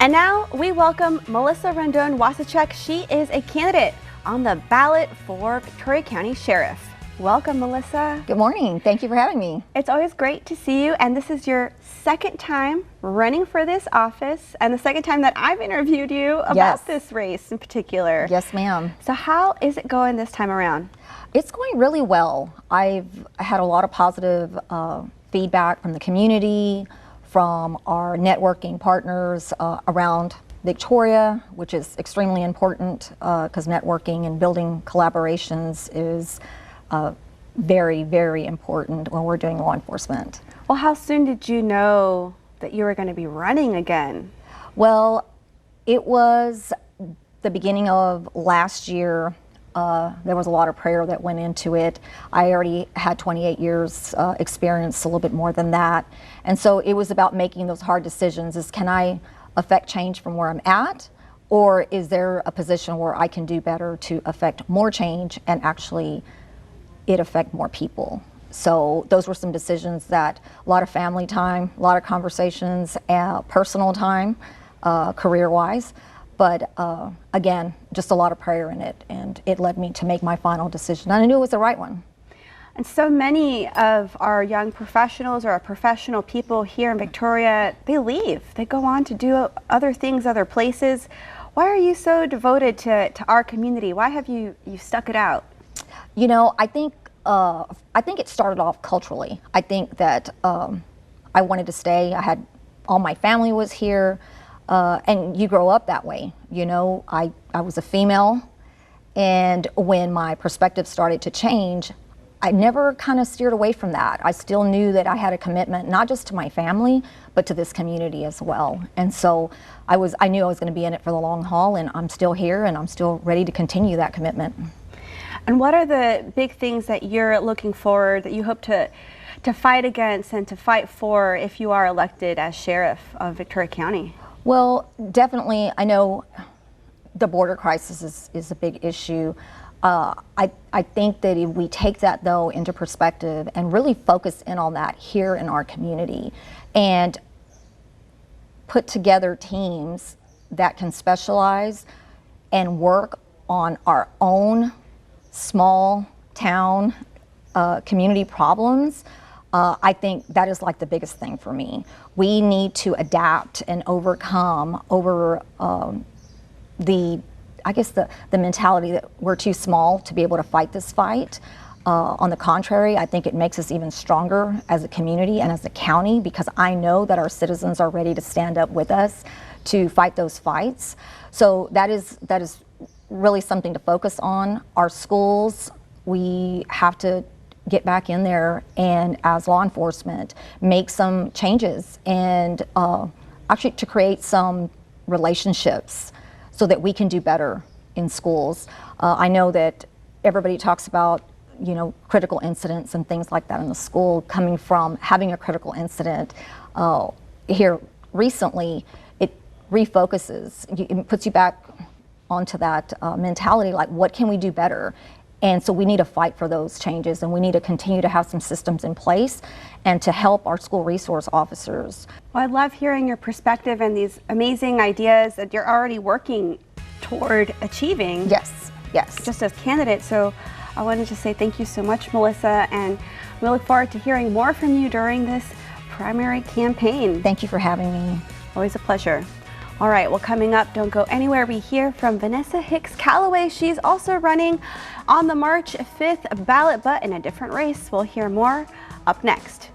And now we welcome Melissa Rendon-Wasicek. She is a candidate on the ballot for Victoria County Sheriff. Welcome, Melissa. Good morning. Thank you for having me. It's always great to see you, and this is your second time running for this office and the second time that I've interviewed you about this race in particular. Yes, ma'am. So how is it going this time around? It's going really well. I've had a lot of positive feedback from the community, from our networking partners around Victoria, which is extremely important because networking and building collaborations is very, very important when we're doing law enforcement. Well, how soon did you know that you were going to be running again? Well, it was the beginning of last year. There was a lot of prayer that went into it. I already had 28 years experience, a little bit more than that. And so it was about making those hard decisions. Can I affect change from where I'm at? Or is there a position where I can do better to affect more change and actually it affect more people? So those were some decisions that a lot of family time, a lot of conversations, personal time, career-wise. But again, just a lot of prayer in it, and it led me to make my final decision. And I knew it was the right one. And so many of our young professionals or our professional people here in Victoria, they leave. They go on to do other things, other places. Why are you so devoted to our community? Why have you stuck it out? You know, I think it started off culturally. I think that I wanted to stay. All my family was here. And you grow up that way. You know, I was a female, and when my perspective started to change, I never kind of steered away from that. I still knew that I had a commitment, not just to my family, but to this community as well. And so I knew I was going to be in it for the long haul, and I'm still here, and I'm still ready to continue that commitment. And what are the big things that you're looking forward, that you hope to fight against and to fight for if you are elected as sheriff of Victoria County? Well, definitely, I know the border crisis is a big issue. I think that if we take that, though, into perspective and really focus in on that here in our community and put together teams that can specialize and work on our own small town community problems, I think that is like the biggest thing for me. We need to adapt and overcome the mentality that we're too small to be able to fight this fight. On the contrary, I think it makes us even stronger as a community and as a county, because I know that our citizens are ready to stand up with us to fight those fights. So that is really something to focus on. Our schools, we have to get back in there and, as law enforcement, make some changes and actually to create some relationships so that we can do better in schools. I know that everybody talks about, you know, critical incidents and things like that in the school. Coming from having a critical incident here recently, it refocuses, it puts you back onto that mentality, like, what can we do better? And so we need to fight for those changes, and we need to continue to have some systems in place and to help our school resource officers. Well, I love hearing your perspective and these amazing ideas that you're already working toward achieving. Yes, yes. Just as candidates. So I wanted to say thank you so much, Melissa, and we look forward to hearing more from you during this primary campaign. Thank you for having me. Always a pleasure. All right, well, coming up, don't go anywhere. We hear from Vanessa Hicks Calloway. She's also running on the March 5th ballot, but in a different race. We'll hear more up next.